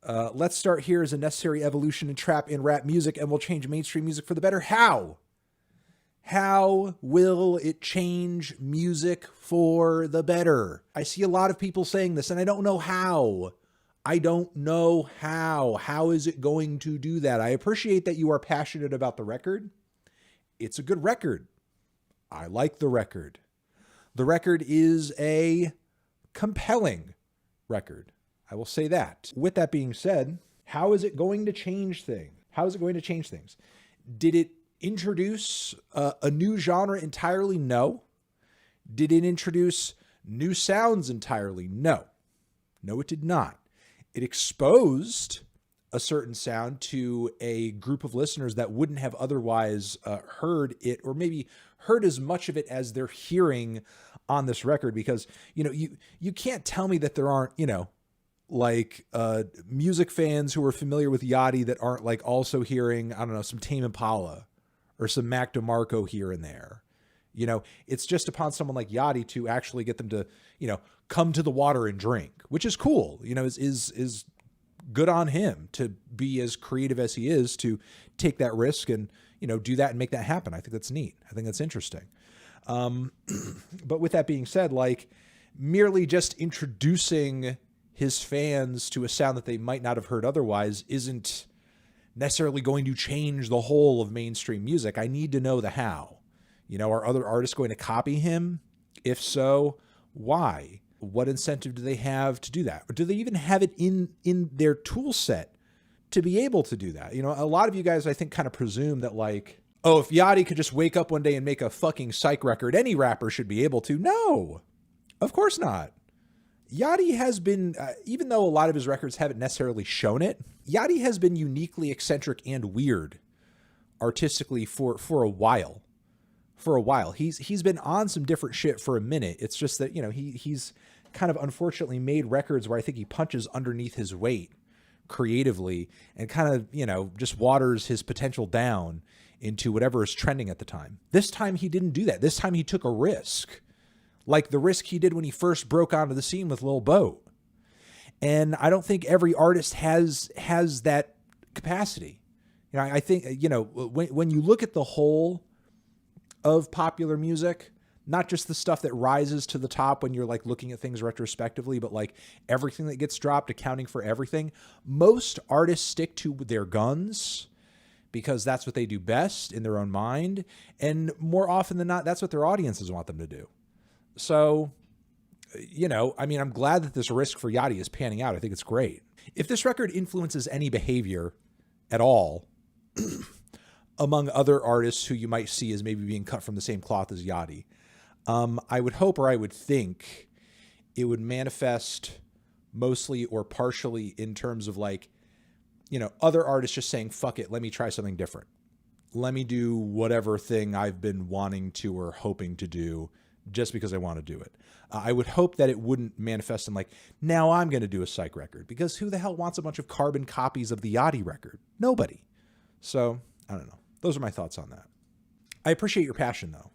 Let's Start Here is a necessary evolution in trap and rap music and will change mainstream music for the better. How? How will it change music for the better? I see a lot of people saying this, and I don't know how. I don't know how. How is it going to do that? I appreciate that you are passionate about the record. It's a good record. I like the record. The record is a compelling record. I will say that. With that being said, how is it going to change things? How is it going to change things? Did it introduce a new genre entirely? No. Did it introduce new sounds entirely? No. No, it did not. It exposed a certain sound to a group of listeners that wouldn't have otherwise heard it, or maybe heard as much of it as they're hearing on this record. Because, you can't tell me that there aren't, music fans who are familiar with Yachty that aren't like also hearing, I don't know, some Tame Impala or some Mac DeMarco here and there. It's just upon someone like Yachty to actually get them to, come to the water and drink, which is cool, is good on him to be as creative as he is, to take that risk and, do that and make that happen. I think that's neat. I think that's interesting. But with that being said, merely just introducing his fans to a sound that they might not have heard otherwise isn't necessarily going to change the whole of mainstream music. I need to know the how. Are other artists going to copy him? If so, why? What incentive do they have to do that? Or do they even have it in their tool set to be able to do that? A lot of you guys, I think, kind of presume that if Yachty could just wake up one day and make a fucking psych record, any rapper should be able to. No, of course not. Yachty has been, even though a lot of his records haven't necessarily shown it, Yachty has been uniquely eccentric and weird artistically for a while. For a while. He's been on some different shit for a minute. It's just that, he's kind of unfortunately made records where I think he punches underneath his weight creatively and kind of, just waters his potential down into whatever is trending at the time. This time he didn't do that. This time he took a risk. Like the risk he did when he first broke onto the scene with Lil Boat. And I don't think every artist has that capacity. I think, when you look at the whole of popular music, not just the stuff that rises to the top when you're looking at things retrospectively, but everything that gets dropped, accounting for everything, most artists stick to their guns because that's what they do best in their own mind. And more often than not, that's what their audiences want them to do. So, I'm glad that this risk for Yachty is panning out. I think it's great. If this record influences any behavior at all among other artists who you might see as maybe being cut from the same cloth as Yachty, I would hope, or I would think, it would manifest mostly or partially in terms of other artists just saying, fuck it, let me try something different. Let me do whatever thing I've been wanting to or hoping to do just because I want to do it. I would hope that it wouldn't manifest in now I'm going to do a psych record, because who the hell wants a bunch of carbon copies of the Yachty record? Nobody. So I don't know. Those are my thoughts on that. I appreciate your passion though.